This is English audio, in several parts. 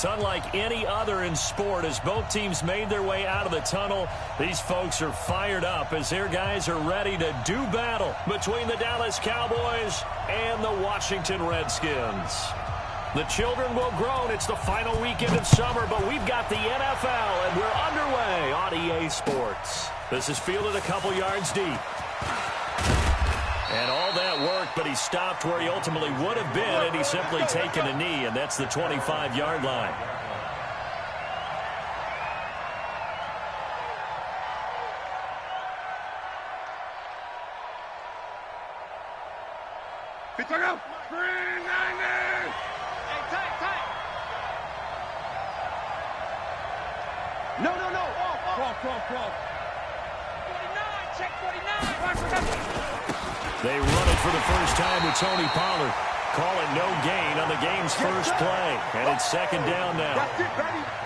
It's unlike any other in sport. As both teams made their way out of the tunnel, these folks are fired up as their guys are ready to do battle between the Dallas Cowboys and the Washington Redskins. The children will groan. It's the final weekend of summer, but we've got the NFL, and we're underway on EA Sports. This is fielded a couple yards deep. And all that work, but he stopped where he ultimately would have been, and he's simply taken a knee, and that's the 25-yard line. No. Cross. 49, check 49. They run it for the first time with Tony Pollard. Call it no gain on the game's first play. And it's second down now.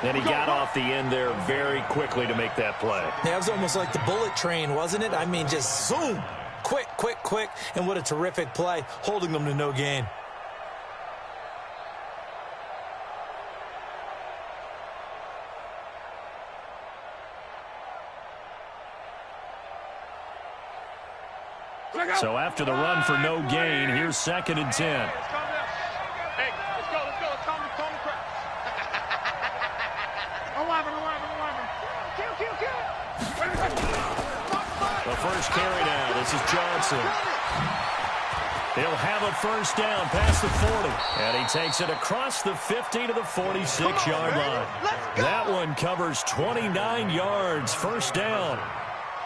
And he got off the end there very quickly to make that play. Yeah, it was almost like the bullet train, wasn't it? I mean, just zoom. Quick. And what a terrific play, holding them to no gain. So after the run for no gain, here's second and 10. Hey, let's go. Let's calm the crowd. The first carry now. This is Johnson. He'll have a first down past the 40. And he takes it across the 50 to the 46-yard line. That one covers 29 yards. First down.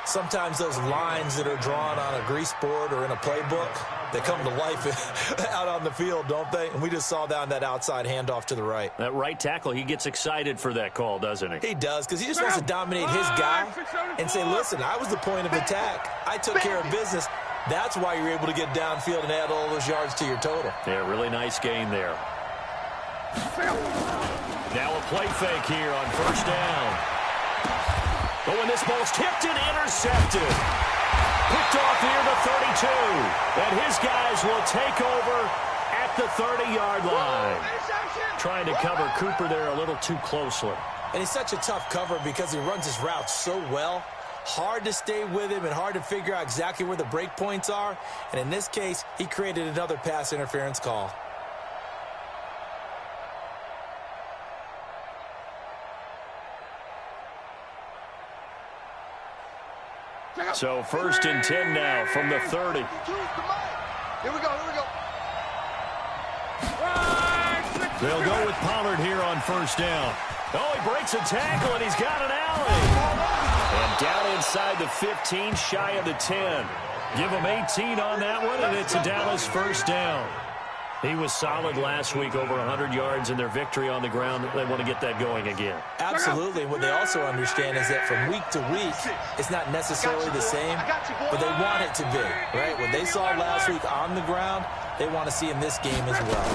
Sometimes those lines that are drawn on a grease board or in a playbook, they come to life out on the field, don't they? And we just saw down that outside handoff to the right. That right tackle, he gets excited for that call, doesn't he? He does, because he just wants to dominate his guy and say, listen, I was the point of attack. I took care of business. That's why you're able to get downfield and add all those yards to your total. Yeah, really nice gain there. Now a play fake here on first down. But when this ball's tipped and intercepted. Picked off near the 32. And his guys will take over at the 30-yard line. Trying to cover Cooper there a little too closely. And he's such a tough cover because he runs his route so well. Hard to stay with him and hard to figure out exactly where the break points are. And in this case, he created another pass interference call. So first and 10 now from the 30. Here we go. They'll go with Pollard here on first down. Oh, he breaks a tackle, and he's got an alley. And down inside the 15, shy of the 10. Give him 18 on that one, and it's a Dallas first down. He was solid last week, over 100 yards in their victory on the ground. They want to get that going again. Absolutely. What they also understand is that from week to week, it's not necessarily the same, but they want it to be, right? What they saw last week on the ground, they want to see in this game as well.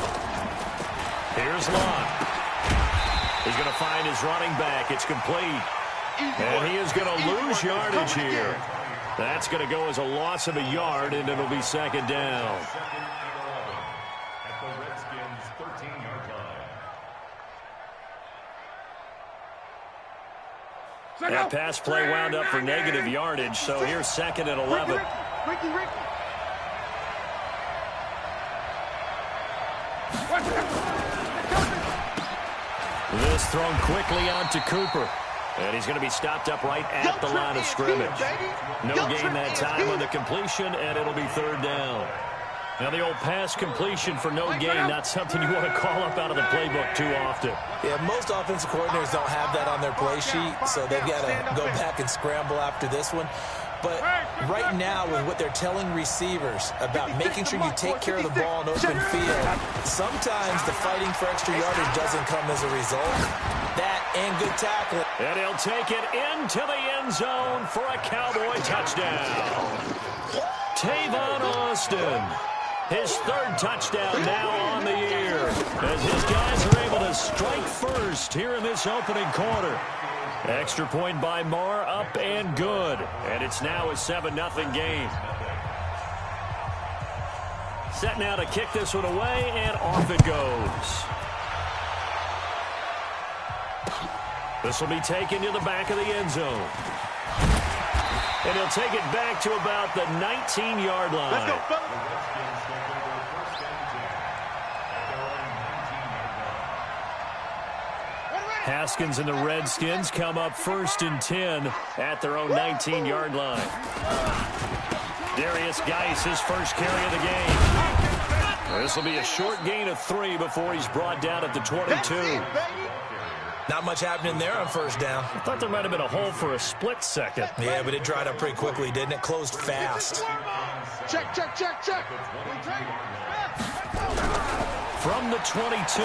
Here's Lott. He's going to find his running back. It's complete. And he is going to lose yardage here. That's going to go as a loss of a yard, and it'll be second down. That pass play wound up for negative yardage, so here's second and 11. This thrown quickly out to Cooper. And he's going to be stopped up right at the line of scrimmage. No gain that time on the completion, and it'll be third down. Now, the old pass completion for no gain, not something you want to call up out of the playbook too often. Yeah, most offensive coordinators don't have that on their play sheet, so they've got to go back and scramble after this one. But right now, with what they're telling receivers about making sure you take care of the ball in open field, sometimes the fighting for extra yardage doesn't come as a result. That and good tackling. And he'll take it into the end zone for a Cowboy touchdown. Tavon Austin. His third touchdown now on the year, as his guys are able to strike first here in this opening quarter. Extra point by Marr, up and good. And it's now a 7-0 game. Set now to kick this one away, and off it goes. This will be taken to the back of the end zone. And he'll take it back to about the 19-yard line. Let's go, fellas. Haskins and the Redskins come up 1st and 10 at their own 19-yard line. Darius Geis, his first carry of the game. This will be a short gain of 3 before he's brought down at the 22. Not much happening there on 1st down. I thought there might have been a hole for a split second. Yeah, but it dried up pretty quickly, didn't it? Closed fast. Check. From the 22,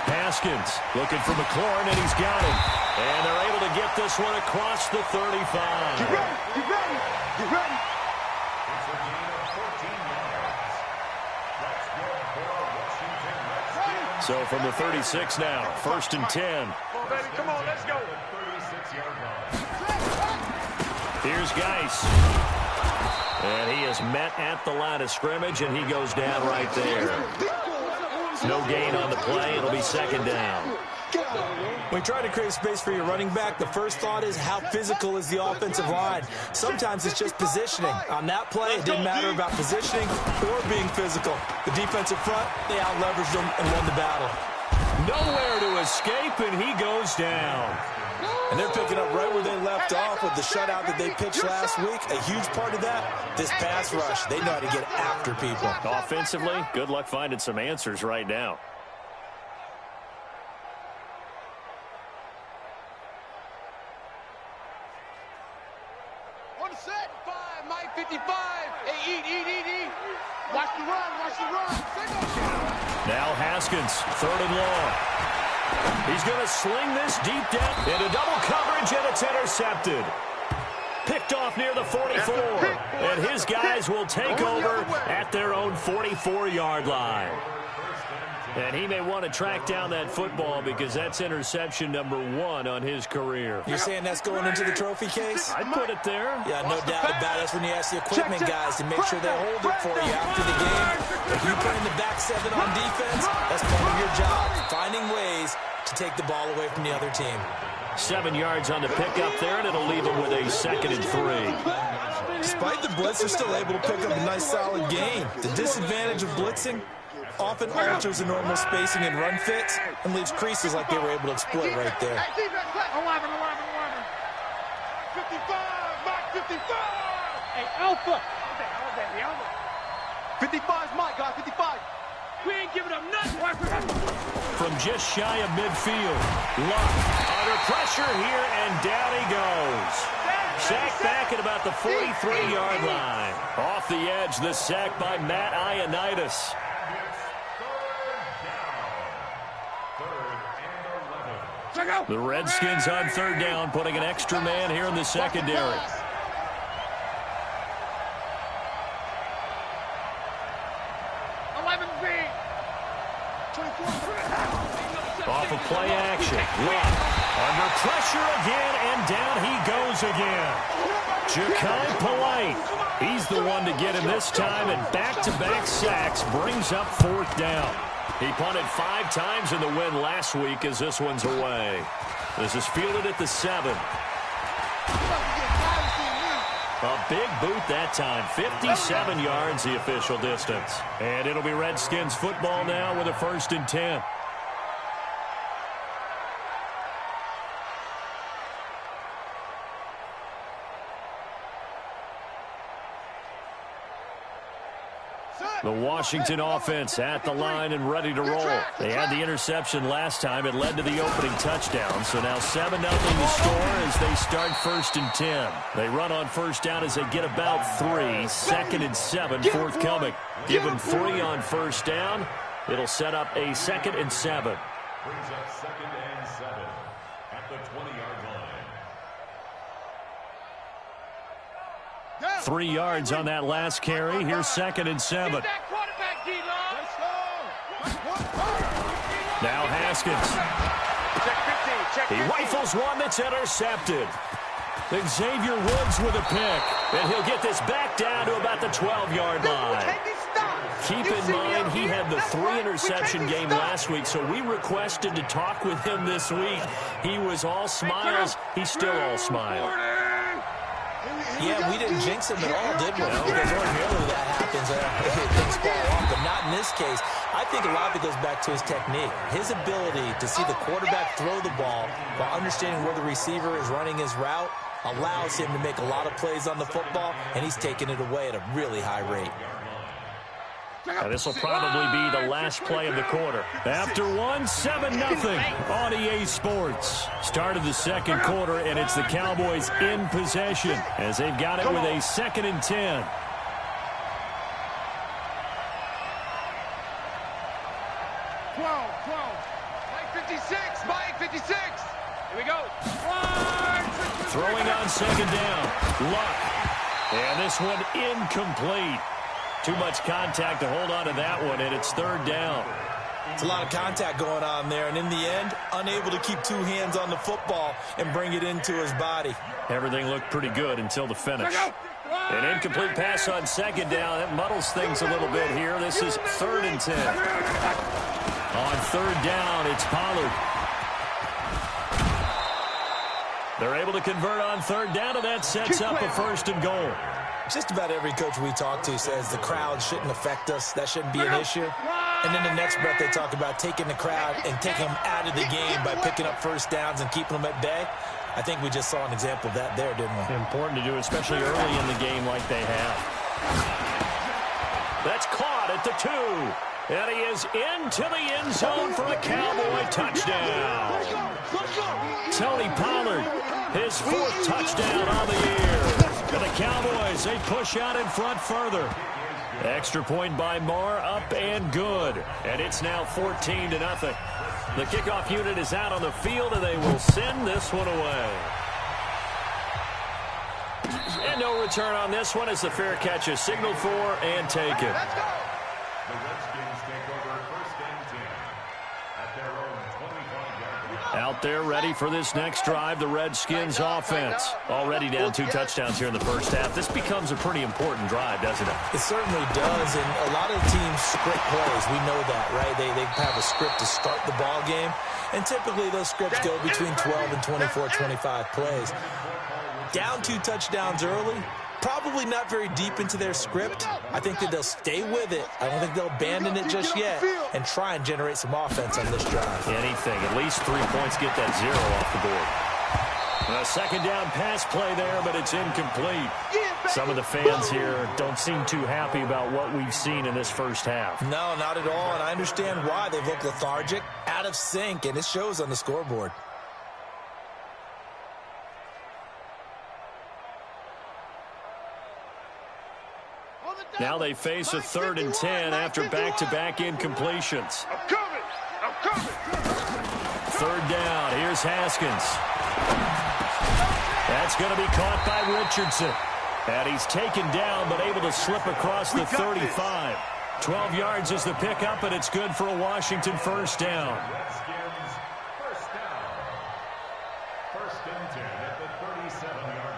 Haskins looking for McLaurin, and he's got him. And they're able to get this one across the 35. Get ready. So from the 36 now, 1st and 10. Come on, baby. Come on, let's go. Here's Geis. And he is met at the line of scrimmage, and he goes down right there. No gain on the play. It'll be 2nd down. When you try to create space for your running back, the first thought is how physical is the offensive line. Sometimes it's just positioning. On that play, it didn't matter about positioning or being physical. The defensive front, they out-leveraged them and won the battle. Nowhere to escape, and he goes down. And they're picking up right where they left off with the shutout that they pitched last week. A huge part of that, this pass rush. They know how to get after people. Offensively, good luck finding some answers right now. On the set. 5, Mike 55. Hey, eat. Watch the run. Now Haskins, 3rd and long. He's going to sling this deep down into double coverage, and it's intercepted. Picked off near the 44. And his guys will take over at their own 44-yard line. And he may want to track down that football because that's interception number 1 on his career. You're saying that's going into the trophy case? I'd put it there. Yeah, no doubt about it. That's when you ask the equipment guys to make sure they hold it for you after the game. If you put in the back 7 on defense, that's part of your job, finding ways to take the ball away from the other team. 7 yards on the pickup there, and it'll leave him with a 2nd and 3. Despite the blitz, they're still able to pick up a nice, solid gain. The disadvantage of blitzing often alters the normal spacing and run fits and leaves creases like they were able to exploit right there. 11. 55, Mike 55. Hey, Alpha. 55 is Mike, guys, 55. We ain't giving up nothing. From just shy of midfield, Luck under pressure here, and down he goes. Sacked back at about the 43-yard line. Off the edge, the sack by Matt Ioannidis. The Redskins on 3rd down, putting an extra man here in the secondary. Off of play action. Luck under pressure again, and down he goes again. Ja'Kai Polite. He's the one to get him this time, and back-to-back sacks brings up 4th down. He punted 5 times in the win last week as this one's away. This is fielded at the 7. A big boot that time. 57 yards the official distance. And it'll be Redskins football now with a 1st and 10. The Washington offense at the line and ready to roll. They had the interception last time. It led to the opening touchdown. So now 7-0 the score as they start 1st and 10. They run on 1st down as they get about 3. 2nd and 7 forthcoming. Give them 3 on 1st down. It'll set up a 2nd and 7. Brings up 2nd and 7 at the 20-yard line. 3 yards on that last carry. Here's 2nd and 7. Now Haskins. He rifles one that's intercepted. Xavier Woods with a pick. And he'll get this back down to about the 12-yard line. Keep in mind, he had the 3-interception game last week, so we requested to talk with him this week. He was all smiles. He's still all smiles. Yeah, we didn't jinx him at all, did we? Because ordinarily that happens. Things fall off, but not in this case. I think a lot of it goes back to his technique. His ability to see the quarterback throw the ball while understanding where the receiver is running his route allows him to make a lot of plays on the football, and he's taking it away at a really high rate. Now, this will probably be the last play of the quarter. After one, 7-0 on EA Sports. Start of the second quarter, and it's the Cowboys in possession as they've got it with a 2nd and 10. Mike 56. Here we go. Throwing on 2nd down. Luck. And this one incomplete. Too much contact to hold on to that one, and it's 3rd down. It's a lot of contact going on there, and in the end, unable to keep 2 hands on the football and bring it into his body. Everything looked pretty good until the finish. An incomplete pass on 2nd down. That muddles things a little bit here. This is 3rd and 10. On 3rd down, it's Pollard. They're able to convert on 3rd down, and that sets up a 1st and goal. Just about every coach we talk to says the crowd shouldn't affect us. That shouldn't be an issue. And then the next breath they talk about taking the crowd and taking them out of the game by picking up 1st downs and keeping them at bay. I think we just saw an example of that there, didn't we? Important to do, especially early in the game like they have. That's caught at the 2. And he is into the end zone for a Cowboy touchdown. Tony Pollard, his 4th touchdown on the year. And the Cowboys, they push out in front further. Extra point by Marr, up and good. And it's now 14-0. The kickoff unit is out on the field, and they will send this one away. And no return on this one as the fair catch is signaled for and taken. The Redskins take over 1st and 10 at their own 25-yard line. Out there ready for this next drive, the Redskins offense. Already down 2 touchdowns here in the first half. This becomes a pretty important drive, doesn't it? It certainly does, and a lot of teams script plays. We know that, right? They have a script to start the ball game, and typically those scripts go between 12 and 24, 25 plays. Down 2 touchdowns early, probably not very deep into their script. I think that they'll stay with it. I don't think they'll abandon it just yet and try and generate some offense on this drive. Anything. At least 3 points, get that 0 off the board. A 2nd down pass play there, but it's incomplete. Some of the fans here don't seem too happy about what we've seen in this first half. No, not at all, and I understand why. They've looked lethargic, out of sync, and it shows on the scoreboard. Now they face a 3rd and 10 after back-to-back incompletions. 3rd down. Here's Haskins. That's going to be caught by Richardson. And he's taken down but able to slip across the 35. 12 yards is the pickup, and it's good for a Washington 1st down. Redskins 1st down. 1st and 10 at the 37-yard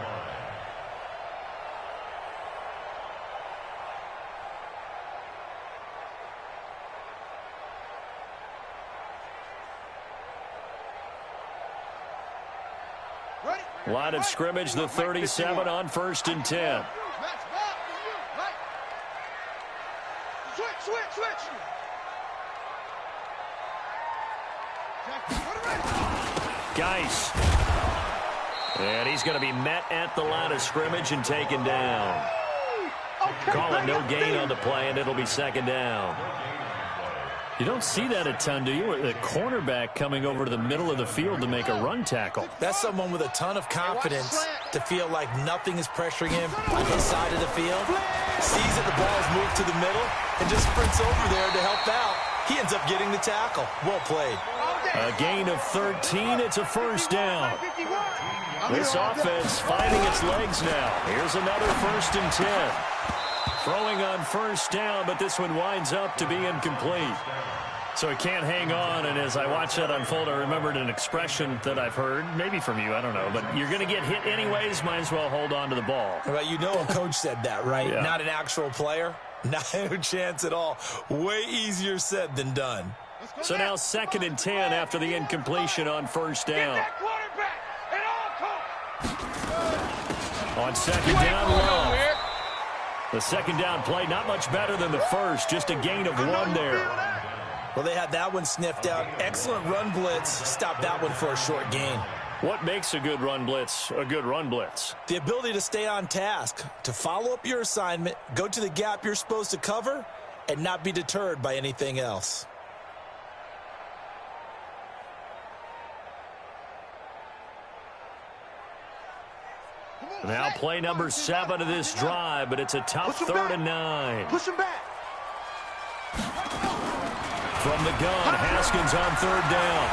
line. Line of scrimmage, the 37 on 1st and 10. Switch. Geis. And he's going to be met at the line of scrimmage and taken down. Call it no gain on the play, and it'll be 2nd down. You don't see that a ton, do you? The cornerback coming over to the middle of the field to make a run tackle. That's someone with a ton of confidence to feel like nothing is pressuring him on his side of the field. Sees that the ball's moved to the middle and just sprints over there to help out. He ends up getting the tackle. Well played. A gain of 13. It's a 1st down. This offense finding its legs now. Here's another 1st and 10. Throwing on 1st down, but this one winds up to be incomplete. So he can't hang on, and as I watch that unfold, I remembered an expression that I've heard, maybe from you, I don't know, but you're going to get hit anyways, might as well hold on to the ball. Well, you know a coach said that, right? Yeah. Not an actual player. Not a chance at all. Way easier said than done. So now 2nd and 10 after the incompletion on first down. On 2nd down, low. The 2nd down play not much better than the first, just a gain of 1 there. Well, they had that one sniffed out. Excellent run blitz. Stopped that one for a short gain. What makes a good run blitz a good run blitz? The ability to stay on task, to follow up your assignment, go to the gap you're supposed to cover, and not be deterred by anything else. Now play number 7 of this drive, but it's a tough 3rd and 9. Push him back. From the gun, Haskins on 3rd down.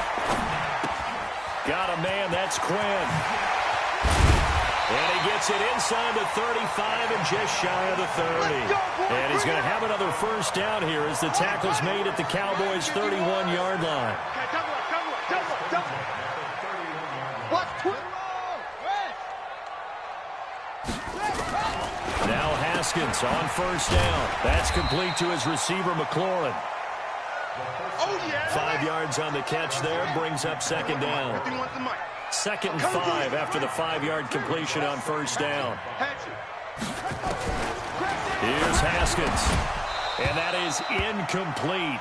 Got a man, that's Quinn. And he gets it inside the 35 and just shy of the 30. And he's going to have another first down here as the tackle's made at the Cowboys' 31-yard line. Now Haskins on first down. That's complete to his receiver, McLaurin. 5 yards on the catch there, brings up 2nd down. 2nd and 5 after the 5-yard completion on first down. Here's Haskins. And that is incomplete.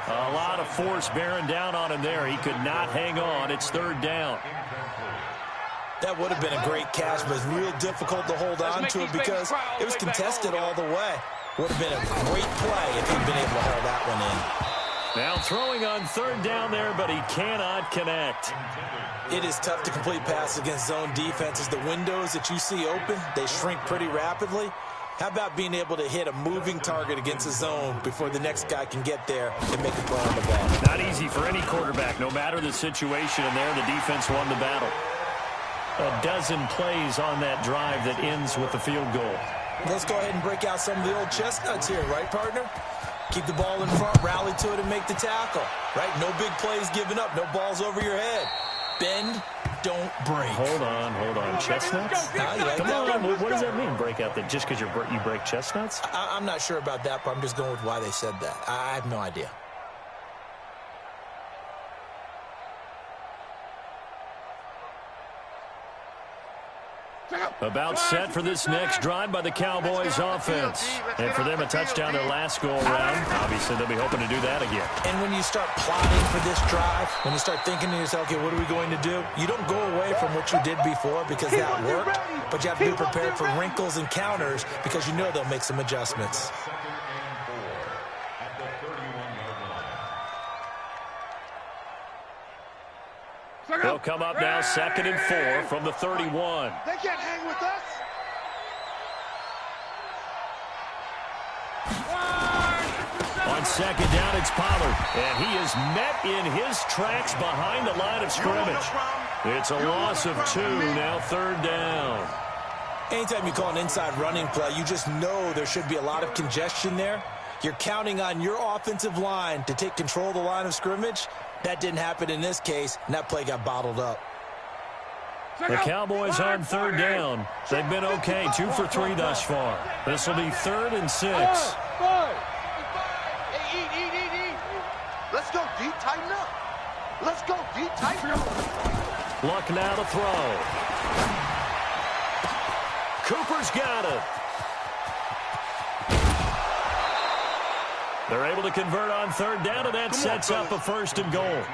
A lot of force bearing down on him there. He could not hang on. It's 3rd down. That would have been a great catch, but it's real difficult to hold on to it because it was contested all the way. Would have been a great play if he'd been able to hold that one in. Now throwing on 3rd down there, but he cannot connect. It is tough to complete passes against zone defenses. The windows that you see open, they shrink pretty rapidly. How about being able to hit a moving target against a zone before the next guy can get there and make a play on the ball? Not easy for any quarterback, no matter the situation, and there the defense won the battle. A dozen plays on that drive that ends with the field goal. Let's go ahead and break out some of the old chestnuts here, right, partner? Keep the ball in front, rally to it, and make the tackle, right? No big plays given up, no balls over your head. Bend, don't break. Hold on. Chestnuts? Like Come on, what does that mean, break out? Just because you break chestnuts? I'm not sure about that, but I'm just going with why they said that. I have no idea. About set for this next drive by the Cowboys offense. And for them, a touchdown their last go-around. Obviously, they'll be hoping to do that again. And when you start plotting for this drive, when you start thinking to yourself, okay, what are we going to do? You don't go away from what you did before because that worked, but you have to be prepared for wrinkles and counters because you know they'll make some adjustments. They'll come up now 2nd and 4 from the 31. They can't hang with us. On 2nd down, it's Pollard. And he is met in his tracks behind the line of scrimmage. It's a loss of 2, now 3rd down. Anytime you call an inside running play, you just know there should be a lot of congestion there. You're counting on your offensive line to take control of the line of scrimmage. That didn't happen in this case, and that play got bottled up. The Cowboys on 3rd down. They've been okay, 2 for 3 thus far. This will be 3rd and 6. Hey, eat. Let's go deep, tighten up. Let's go deep, tighten up. Luck now to throw. Cooper's got it. They're able to convert on 3rd down, and that sets up a 1st and goal.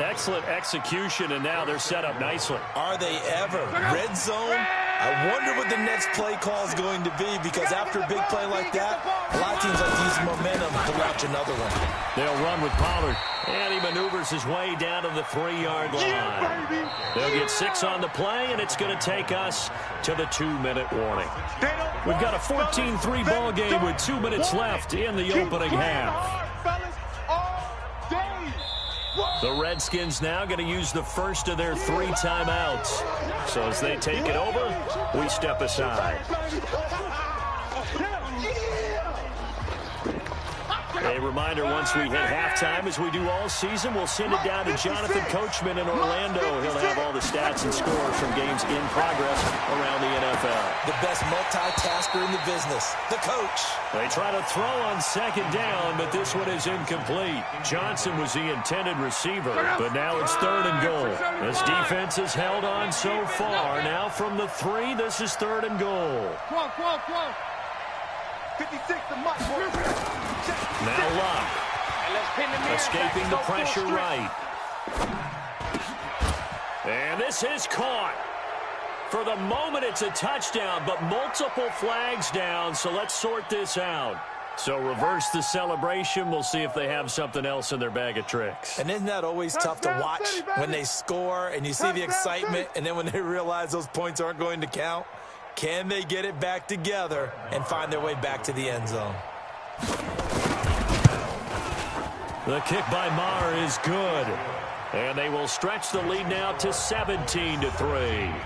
Excellent execution, and now they're set up nicely. Are they ever? Red zone? I wonder what the next play call is going to be, because after a big play like that, a lot of teams like to use momentum to launch another one. They'll run with Pollard, and he maneuvers his way down to the 3-yard line. They'll get 6 on the play, and it's going to take us to the 2-minute warning. We've got a 14-3 ball game with 2 minutes left in the opening half. The Redskins now going to use the first of their 3 timeouts. So as they take it over, we step aside. A reminder, once we hit halftime, as we do all season, we'll send it down to Jonathan Coachman in Orlando. He'll have all the stats and scores from games in progress around the NFL. The best multitasker in the business, the coach. They try to throw on second down, but this one is incomplete. Johnson was the intended receiver, but now it's 3rd and goal. This defense has held on so far. Now from the 3, this is 3rd and goal. 56 to Mike. Now Luck. Escaping the pressure right. And this is caught. For the moment, it's a touchdown, but multiple flags down, so let's sort this out. So reverse the celebration. We'll see if they have something else in their bag of tricks. And isn't that always tough to watch when they score and you see the excitement, and then when they realize those points aren't going to count? Can they get it back together and find their way back to the end zone? The kick by Maher is good. And they will stretch the lead now to 17-3.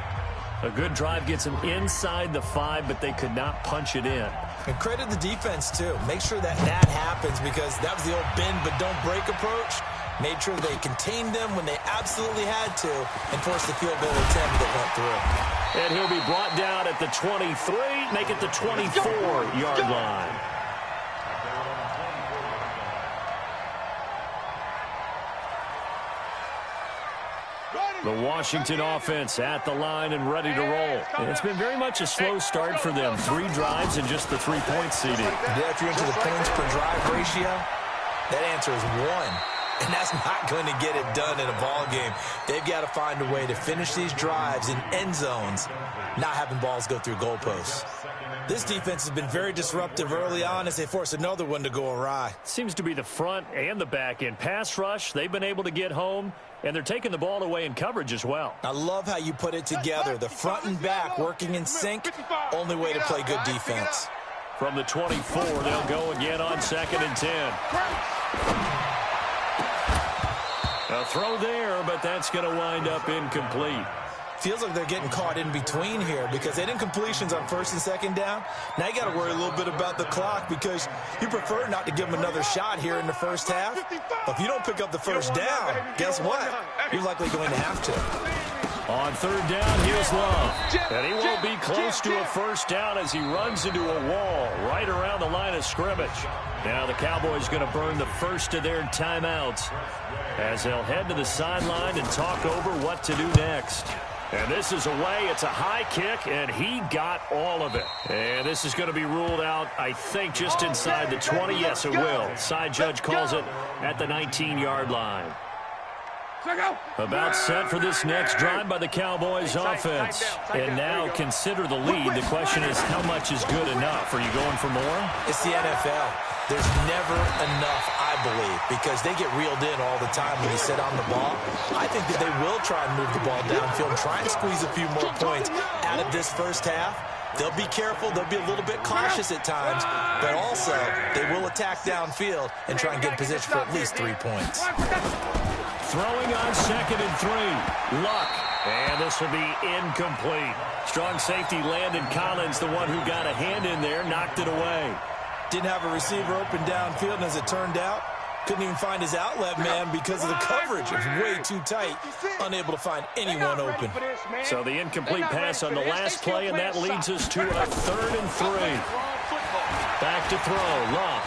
A good drive gets them inside the 5, but they could not punch it in. And credit the defense, too. Make sure that happens, because that was the old bend but don't break approach. Made sure they contained them when they absolutely had to and forced the field goal attempt that went through. And he'll be brought down at the 23, make it the 24-yard line. The Washington offense at the line and ready to roll. And it's been very much a slow start for them. 3 drives and just the 3-point seeding. Yeah, if you're into the points per drive ratio, that answer is 1. And that's not going to get it done in a ball game. They've got to find a way to finish these drives in end zones, not having balls go through goalposts. This defense has been very disruptive early on as they force another one to go awry. Seems to be the front and the back end. Pass rush, they've been able to get home, and they're taking the ball away in coverage as well. I love how you put it together. The front and back working in sync, only way to play good defense. From the 24, they'll go again on 2nd and 10. A throw there, but that's going to wind up incomplete. Feels like they're getting caught in between here because they didn't completions on 1st and 2nd down. Now you got to worry a little bit about the clock because you prefer not to give them another shot here in the first half. But if you don't pick up the first down, guess what? You're likely going to have to. On 3rd down, here's Love. And he won't be close to a first down as he runs into a wall right around the line of scrimmage. Now the Cowboys going to burn the first of their timeouts as they'll head to the sideline and talk over what to do next. And this is away. It's a high kick, and he got all of it. And this is going to be ruled out, I think, just inside the 20. Yes, it will. Side judge calls it at the 19-yard line. About set for this next drive by the Cowboys offense. And now consider the lead. The question is, how much is good enough? Are you going for more? It's the NFL. There's never enough, I believe, because they get reeled in all the time when you sit on the ball. I think that they will try and move the ball downfield and try and squeeze a few more points out of this first half. They'll be careful. They'll be a little bit cautious at times, but also they will attack downfield and try and get in position for at least 3 points. Throwing on 2nd and 3. Luck. And this will be incomplete. Strong safety Landon Collins, the one who got a hand in there, knocked it away. Didn't have a receiver open downfield, and as it turned out, couldn't even find his outlet man because of the coverage. It was way too tight, unable to find anyone open. So the incomplete pass on the last play, and that leads us to a 3rd and 3. Back to throw. Luck.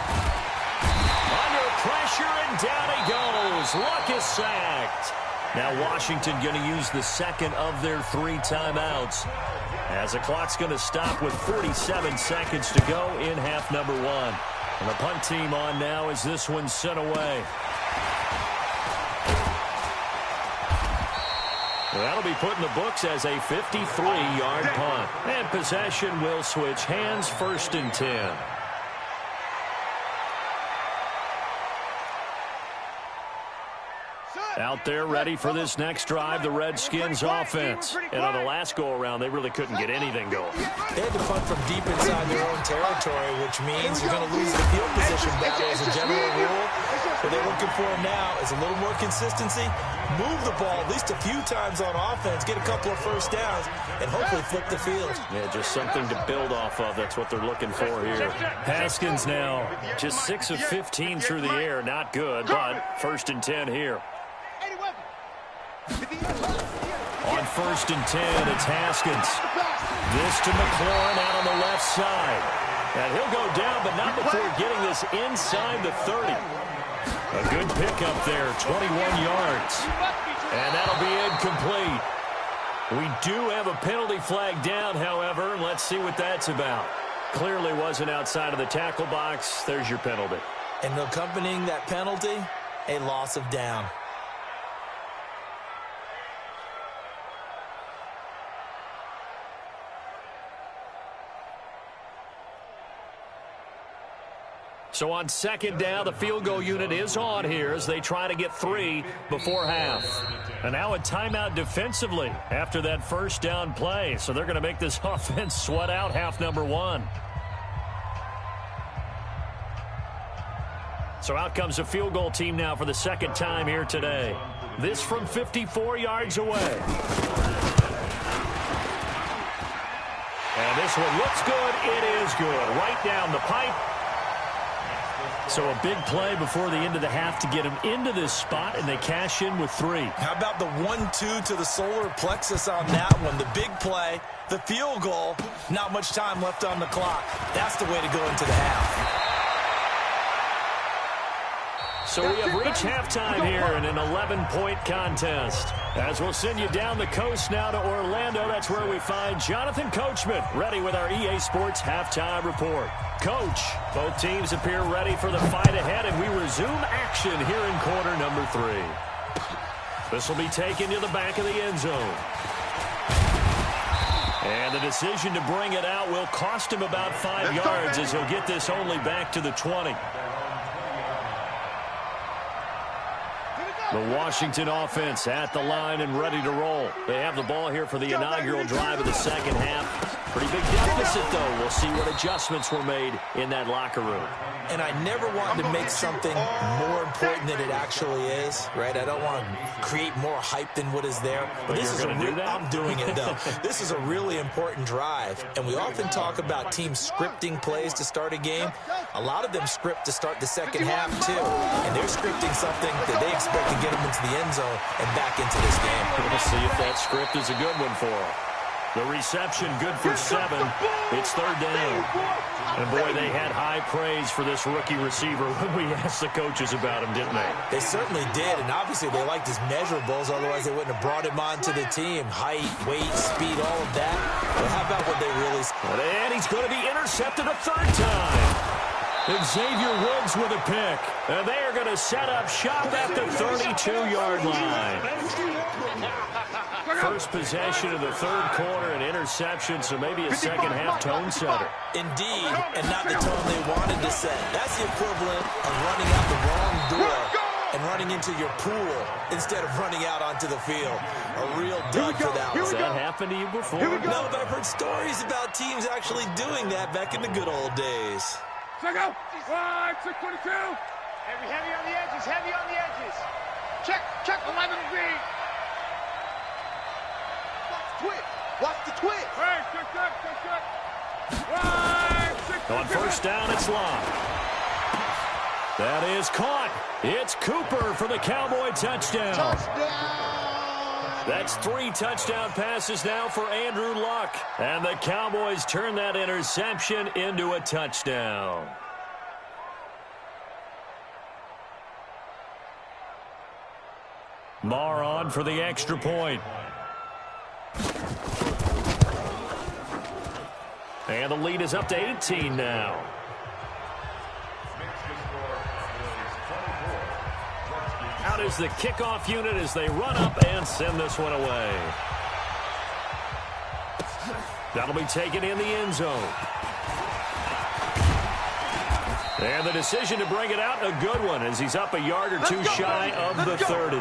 Under pressure, and down he goes. Luck is sacked. Now Washington going to use the second of their 3 timeouts, as the clock's going to stop with 47 seconds to go in half number 1. And the punt team on now as this one's sent away. That'll be put in the books as a 53-yard punt. And possession will switch hands, 1st and 10. Out there ready for this next drive, the Redskins offense. And on the last go-around, they really couldn't get anything going. They had to punt from deep inside their own territory, which means you're going to lose the field position battle as a general rule. What they're looking for now is a little more consistency, move the ball at least a few times on offense, get a couple of first downs, and hopefully flip the field. Yeah, just something to build off of. That's what they're looking for here. Haskins now just 6 of 15 through the air. Not good, but 1st and 10 here. On 1st and 10, it's Haskins. This to McLaurin out on the left side. And he'll go down, but not before getting this inside the 30. A good pickup there, 21 yards. And that'll be incomplete. We do have a penalty flag down, however, and let's see what that's about. Clearly wasn't outside of the tackle box. There's your penalty. And accompanying that penalty, a loss of down. So on 2nd down, the field goal unit is on here as they try to get 3 before half. And now a timeout defensively after that 1st down play. So they're going to make this offense sweat out half number 1. So out comes a field goal team now for the 2nd time here today. This from 54 yards away. And this one looks good. It is good. Right down the pipe. So a big play before the end of the half to get him into this spot, and they cash in with 3. How about the 1-2 to the solar plexus on that one? The big play, the field goal, not much time left on the clock. That's the way to go into the half. So we have reached halftime here in an 11-point contest. As we'll send you down the coast now to Orlando, that's where we find Jonathan Coachman ready with our EA Sports Halftime Report. Coach, both teams appear ready for the fight ahead, and we resume action here in quarter number 3. This will be taken to the back of the end zone. And the decision to bring it out will cost him about 5 yards as he'll get this only back to the 20. The Washington offense at the line and ready to roll. They have the ball here for the inaugural drive of the 2nd half. Pretty big deficit, though. We'll see what adjustments were made in that locker room. And I never want to make something more important than it actually is, right? I don't want to create more hype than what is there. But this is I'm doing it, though. This is a really important drive. And we often talk about teams scripting plays to start a game. A lot of them script to start the 2nd half, too. And they're scripting something that they expect to get them into the end zone and back into this game. We'll see if that script is a good one for them. The reception good for 7. It's 3rd down. And boy, they had high praise for this rookie receiver when we asked the coaches about him, didn't they? They certainly did, and obviously they liked his measurables, otherwise they wouldn't have brought him onto the team. Height, weight, speed, all of that. But how about what they really... And he's going to be intercepted a 3rd time. Xavier Woods with a pick. And they are going to set up shop at the 32-yard line. First possession of the 3rd quarter, an interception, so maybe a 2nd half tone setter. Indeed, and not the tone they wanted to set. That's the equivalent of running out the wrong door and running into your pool instead of running out onto the field. A real dud for that one. Has that happened to you before? No, but I've heard stories about teams actually doing that back in the good old days. Check out. 622. Heavy on the edges. Heavy on the edges. Check 11 green. Watch the twitch. Hey, check. On 1st down, it's Long. That is caught. It's Cooper for the Cowboy touchdown. That's 3 touchdown passes now for Andrew Luck. And the Cowboys turn that interception into a touchdown. Marr on for the extra point. And the lead is up to 18 now. Out is the kickoff unit as they run up and send this one away. That'll be taken in the end zone. And the decision to bring it out, a good one, as he's up a yard or 2 shy of the 30.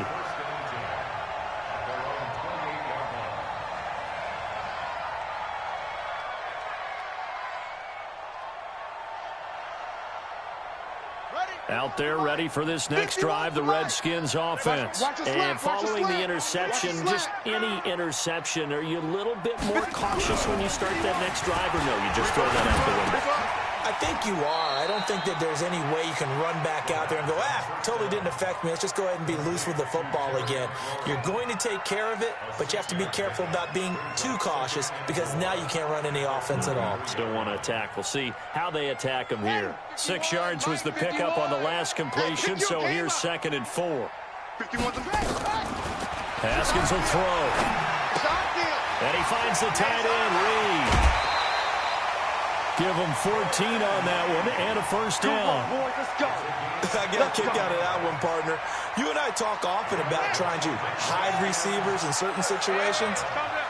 Ready? Out there ready for this next drive, the Redskins offense. And following the interception, just any interception, are you a little bit more cautious when you start that next drive, or no, you just throw that out the window? I think you are. I don't think that there's any way you can run back out there and go, totally didn't affect me. Let's just go ahead and be loose with the football again. You're going to take care of it, but you have to be careful about being too cautious because now you can't run any offense at all. Still want to attack. We'll see how they attack them here. 6 yards was the pickup on the last completion, so here's 2nd and 4. Haskins will throw. And he finds the tight end, Reed. Give him 14 on that one and a first down. I get a kick out of that one, partner. You and I talk often about trying to hide receivers in certain situations,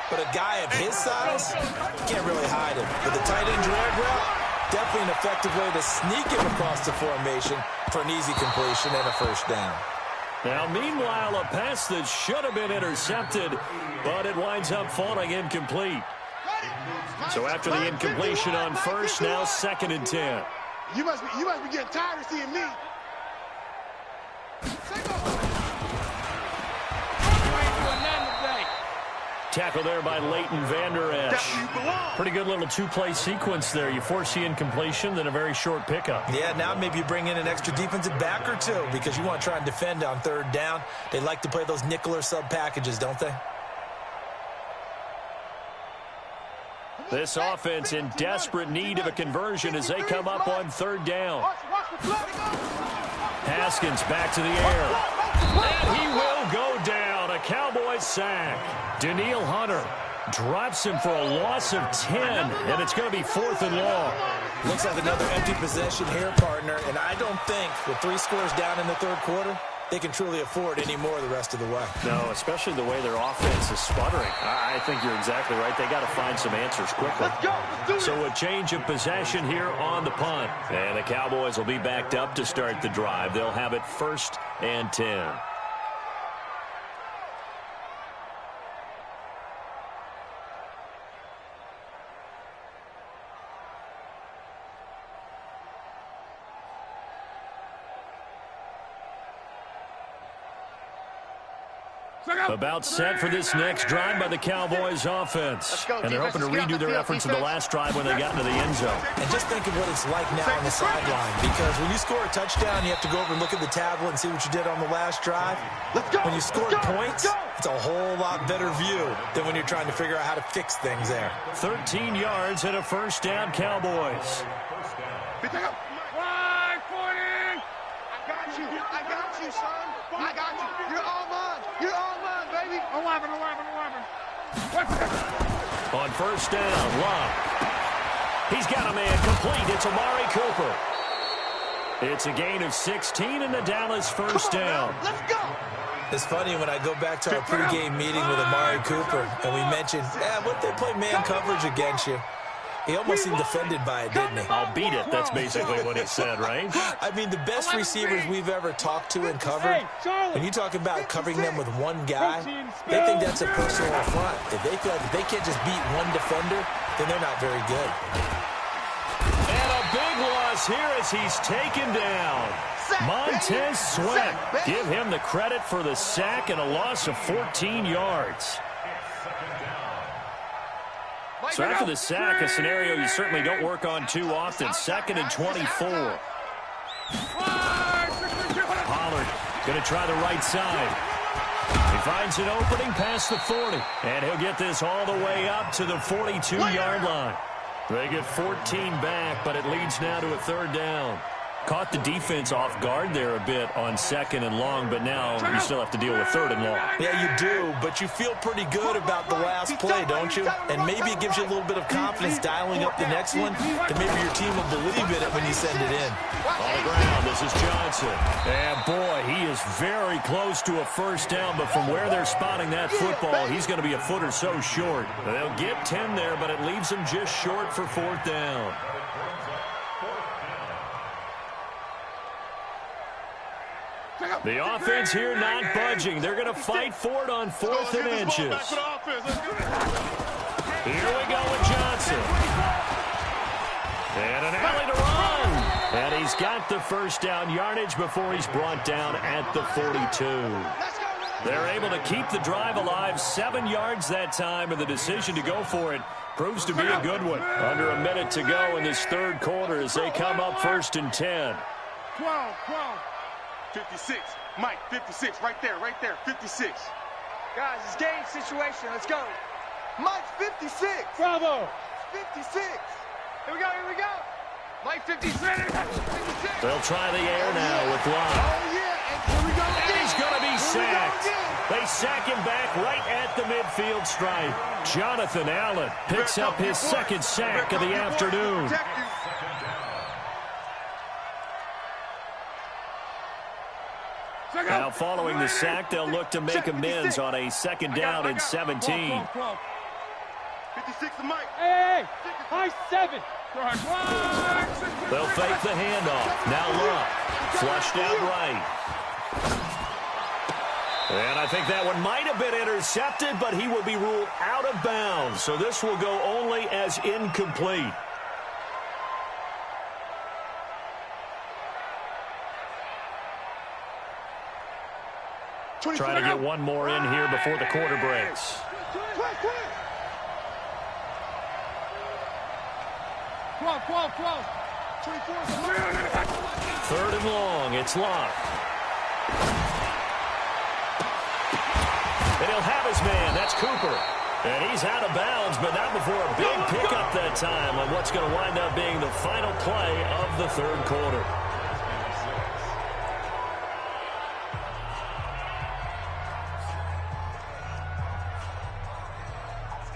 but a guy of his size, you can't really hide him. With the tight end drag route, definitely an effective way to sneak him across the formation for an easy completion and a first down. Now, meanwhile, a pass that should have been intercepted, but it winds up falling incomplete. So after the incompletion on first, now 2nd and 10. You must be getting tired of seeing me. Tackle there by Leighton Vander Esch. Pretty good little two-play sequence there. You force the incompletion, then a very short pickup. Yeah, now maybe you bring in an extra defensive back or two because you want to try and defend on 3rd down. They like to play those nickel or sub packages, don't they? This offense in desperate need of a conversion as they come up on 3rd down. Haskins back to the air. And he will go down. A Cowboys sack. Daniil Hunter drops him for a loss of 10, and it's going to be 4th and long. Looks like another empty possession here, partner, and I don't think with 3 scores down in the 3rd quarter, they can truly afford any more the rest of the way. No, especially the way their offense is sputtering. I think you're exactly right. They got to find some answers quickly. So a change of possession here on the punt. And the Cowboys will be backed up to start the drive. They'll have it 1st and 10. About set for this next drive by the Cowboys offense. And they're hoping to redo their efforts in the last drive when they got into the end zone. And just think of what it's like now on the sideline, because when you score a touchdown, you have to go over and look at the tablet and see what you did on the last drive. When you scored points, it's a whole lot better view than when you're trying to figure out how to fix things there. 13 yards and a first down, Cowboys. I got you, son. I got you. You're all mine. You're all mine, baby. 11. On first down, Love. He's got a man complete. It's Amari Cooper. It's a gain of 16 in the Dallas first down. Let's go. It's funny when I go back to our pregame meeting with Amari Cooper and we mentioned, what if they play man coverage against you? He almost seemed offended by it, didn't he? I'll beat it. That's basically what he said, right? I mean, the best receivers we've ever talked to and covered, when you talk about covering them with one guy, they think that's a personal affront. If they feel like they can't just beat one defender, then they're not very good. And a big loss here as he's taken down. Montez Sweat. Give him the credit for the sack and a loss of 14 yards. So after the sack, a scenario you certainly don't work on too often. 2nd and 24. Pollard going to try the right side. He finds an opening past the 40. And he'll get this all the way up to the 42-yard line. They get 14 back, but it leads now to a 3rd down. Caught the defense off guard there a bit on 2nd and long, but now you still have to deal with 3rd and long. Yeah, you do, but you feel pretty good about the last play, don't you? And maybe it gives you a little bit of confidence dialing up the next one, that maybe your team will believe in it when you send it in. On the ground, this is Johnson. And boy, he is very close to a first down, but from where they're spotting that football, he's going to be a foot or so short. They'll get 10 there, but it leaves him just short for 4th down. The offense here not budging. They're going to fight for it on 4th and inches. Here we go with Johnson. And an alley to run. And he's got the first down yardage before he's brought down at the 42. They're able to keep the drive alive, 7 yards that time, and the decision to go for it proves to be a good one. Under a minute to go in this third quarter as they come up 1st and 10. 12. 56. Mike, 56. Right there. 56. Guys, it's game situation. Let's go. Mike, 56. Bravo. 56. Here we go. Mike, 56. 56. They'll try the air now with Love. Oh, yeah. And here we go. And he's going to be sacked. They sack him back right at the midfield stripe. Jonathan Allen picks up his second sack of the afternoon. Now following the sack, they'll look to make amends on a 2nd down and 17. 56 to Mike. Hey, high 7. They'll fake the handoff. Now Love. Flushed out right. And I think that one might have been intercepted, but he will be ruled out of bounds. So this will go only as incomplete. Trying to get one more in here before the quarter breaks. Third and long. It's Locke. And he'll have his man. That's Cooper. And he's out of bounds, but not before a big pickup that time on what's going to wind up being the final play of the third quarter.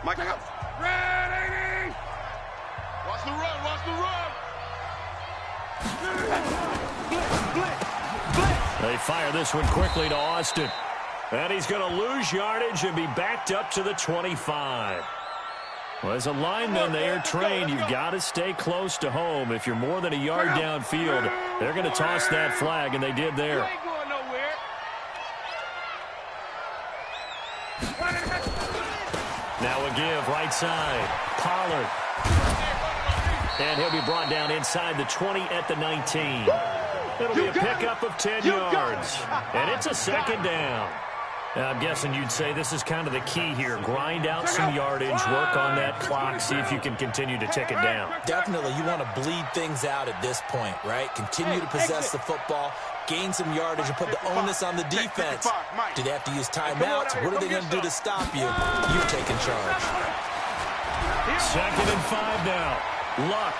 Mike, up. Ready! Watch the run. They fire this one quickly to Austin. And he's going to lose yardage and be backed up to the 25. Well, as a lineman, they are trained. You've got to stay close to home. If you're more than a yard downfield, they're going to toss that flag, and they did there. ain't going nowhere. Now a give, right side. Pollard. And he'll be brought down inside the 20 at the 19. It'll be a pickup of 10 yards. And it's a 2nd down. Now, I'm guessing you'd say this is kind of the key here. Grind out some yardage, work on that clock, see if you can continue to tick it down. Definitely, you want to bleed things out at this point, right? Continue to possess the football, gain some yardage, and put the onus on the defense. Do they have to use timeouts? What are they going to do to stop you? You're taking charge. 2nd and 5 now. Luck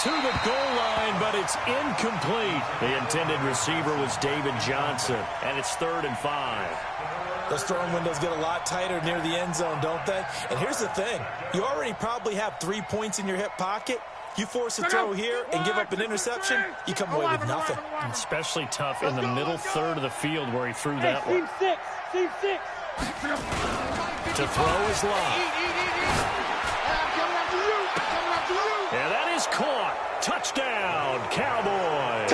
to the goal line, but it's incomplete. The intended receiver was David Johnson, and it's 3rd and 5. Those throwing windows get a lot tighter near the end zone, don't they? And here's the thing. You already probably have 3 points in your hip pocket. You force a throw here and give up an interception, you come away with nothing. Especially tough in the middle third of the field where he threw that one. Team 6. To throw is Love. And that is caught. Touchdown, Cowboys.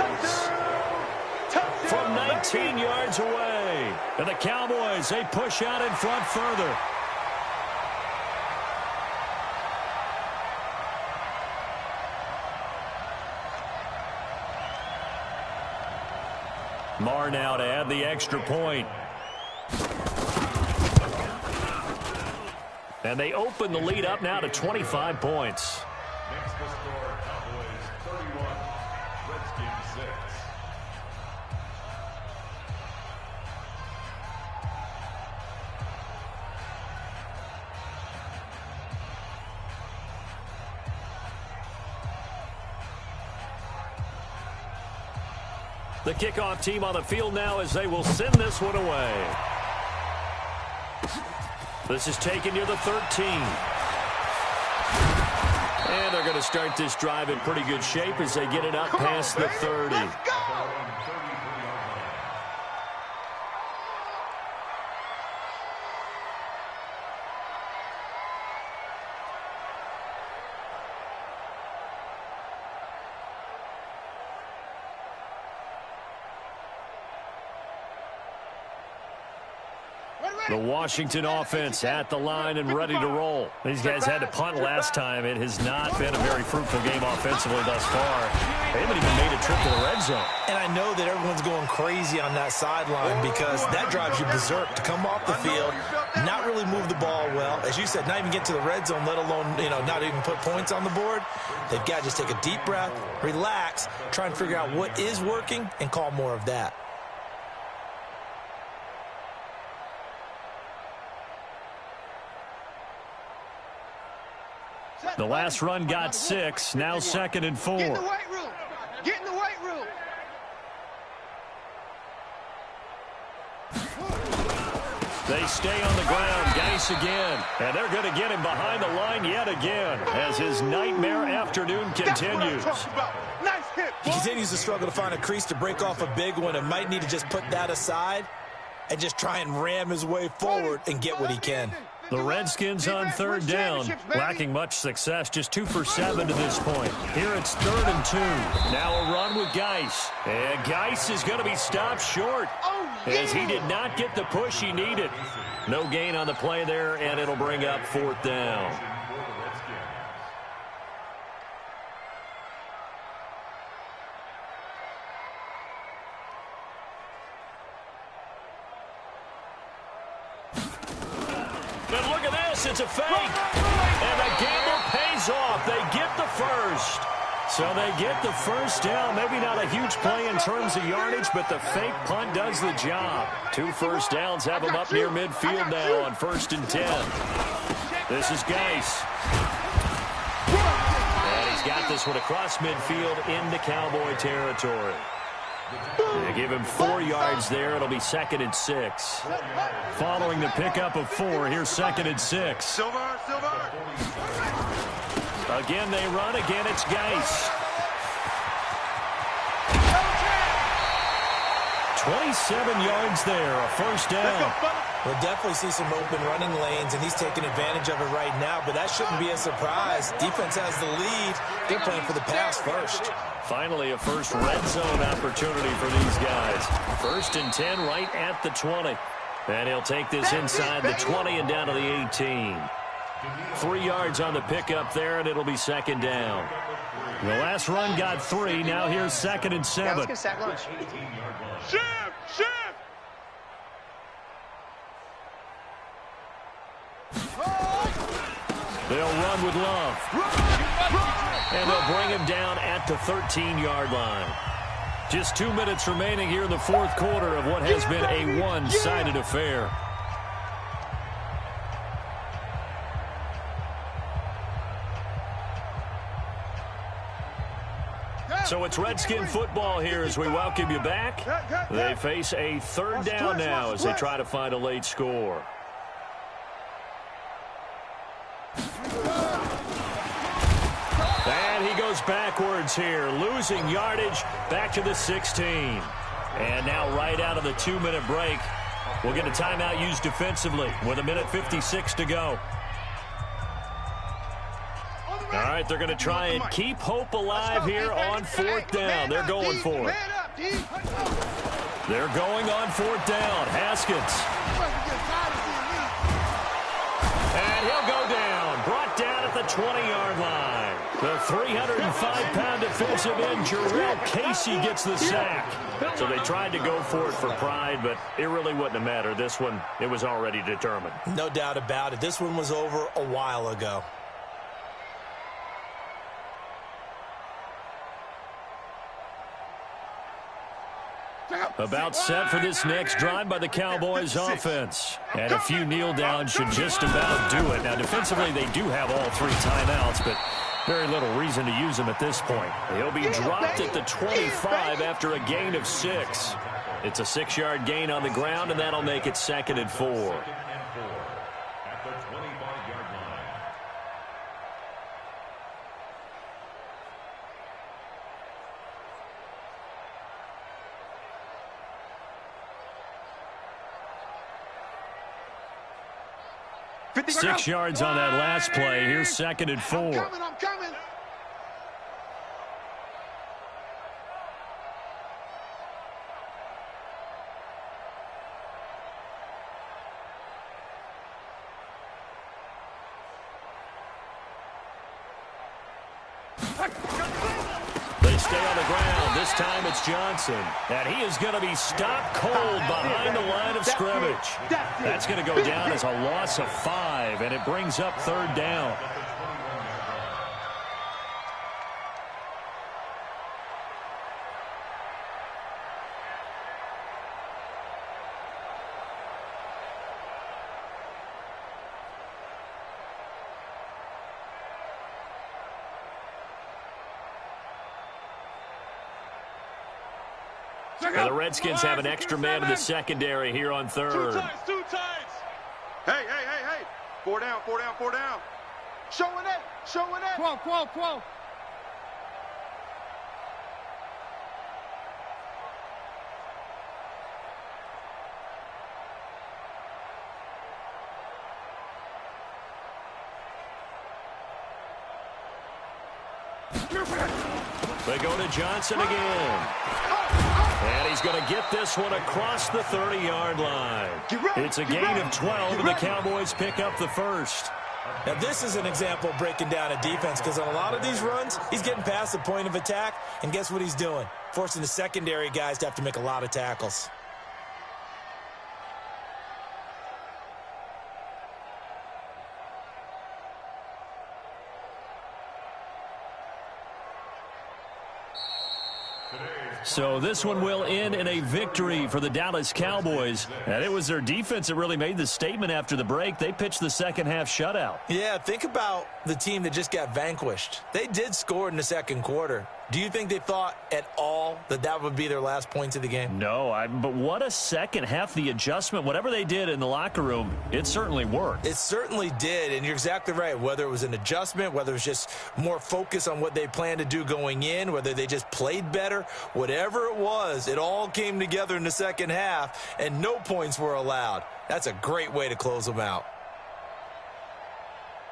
From 19 yards away. And the Cowboys, they push out in front further. Marr now to add the extra point. And they open the lead up now to 25 points. Next to score, Cowboys 31, Redskins 6. The kickoff team on the field now as they will send this one away. This is taken near the 13. And they're going to start this drive in pretty good shape as they get it up past the 30. The Washington offense at the line and ready to roll. These guys had to punt last time. It has not been a very fruitful game offensively thus far. They haven't even made a trip to the red zone. And I know that everyone's going crazy on that sideline because that drives you berserk to come off the field, not really move the ball well. As you said, not even get to the red zone, let alone, not even put points on the board. They've got to just take a deep breath, relax, try and figure out what is working and call more of that. The last run got 6, now 2nd and 4. Get in the weight room. Get in the weight room. They stay on the ground. Geis again. And they're going to get him behind the line yet again as his nightmare afternoon continues. Nice hit. He continues to struggle to find a crease to break off a big one and might need to just put that aside and just try and ram his way forward and get what he can. The Redskins on 3rd down, lacking much success, just 2 for 7 to this point. Here it's 3rd and 2. Now a run with Geis. And Geis is going to be stopped short as he did not get the push he needed. No gain on the play there, and it'll bring up 4th down. But look at this, it's a fake. And the gamble pays off. They get the first. So they get the first down. Maybe not a huge play in terms of yardage, but the fake punt does the job. 2 first downs have them up near midfield now on 1st and 10. This is Geis. And he's got this one across midfield into Cowboy territory. They give him 4 yards there. It'll be 2nd and 6. Following the pickup of 4, here's 2nd and 6. Silver. Again, they run. Again, it's Geis. 27 yards there, a first down. We'll definitely see some open running lanes, and he's taking advantage of it right now, but that shouldn't be a surprise. Defense has the lead. They're playing for the pass first. Finally, a first red zone opportunity for these guys. 1st and 10 right at the 20. And he'll take this inside the 20 and down to the 18. 3 yards on the pickup there, and it'll be 2nd down. The last run got 3. Now here's 2nd and 7. Yeah, let's get sack lunch. Shift! They'll run with Love. And they'll bring him down at the 13-yard line. Just 2 minutes remaining here in the 4th quarter of what has been a one-sided affair. So it's Redskin football here as we welcome you back. They face a 3rd down now as they try to find a late score. And he goes backwards here, losing yardage back to the 16. And now right out of the 2-minute break, we'll get a timeout used defensively with 1:56 to go. All right, they're going to try and keep hope alive here on 4th down. They're going for it. They're going on 4th down. Haskins. And he'll go down. Brought down at the 20-yard line. The 305-pound defensive end, Jarrell Casey, gets the sack. So they tried to go for it for pride, but it really wouldn't have mattered. This one, it was already determined. No doubt about it. This one was over a while ago. About set for this next drive by the Cowboys offense. And a few kneel downs should just about do it. Now, defensively, they do have all 3 timeouts, but very little reason to use them at this point. He'll be dropped at the 25 after a gain of 6. It's a 6-yard gain on the ground, and that'll make it 2nd and 4. At the 25-yard line. Six yards on that last play. Here's 2nd and 4. I'm coming. They stay on the ground. This time it's Johnson. And he is going to be stopped cold behind the line of scrimmage. That's going to go down as a loss of 5, and it brings up 3rd down. Well, the Redskins have an extra man in the secondary here on 3rd. Two tights. Hey. 4 down. Showing it. 12. They go to Johnson again. And he's going to get this one across the 30-yard line. It's a gain of 12, and the Cowboys pick up the first. Now, this is an example of breaking down a defense, because on a lot of these runs, he's getting past the point of attack, and guess what he's doing? Forcing the secondary guys to have to make a lot of tackles. So this one will end in a victory for the Dallas Cowboys. And it was their defense that really made the statement after the break. They pitched the second-half shutout. Yeah, think about the team that just got vanquished. They did score in the second quarter. Do you think they thought at all that that would be their last points of the game? No, but what a second half. The adjustment, whatever they did in the locker room, it certainly worked. It certainly did, and you're exactly right. Whether it was an adjustment, whether it was just more focus on what they planned to do going in, whether they just played better, whatever it was, it all came together in the second half, and no points were allowed. That's a great way to close them out.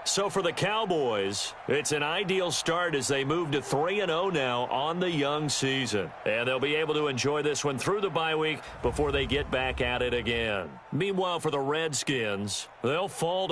So for the Cowboys, it's an ideal start as they move to 3-0 now on the young season. And they'll be able to enjoy this one through the bye week before they get back at it again. Meanwhile, for the Redskins, they'll fall to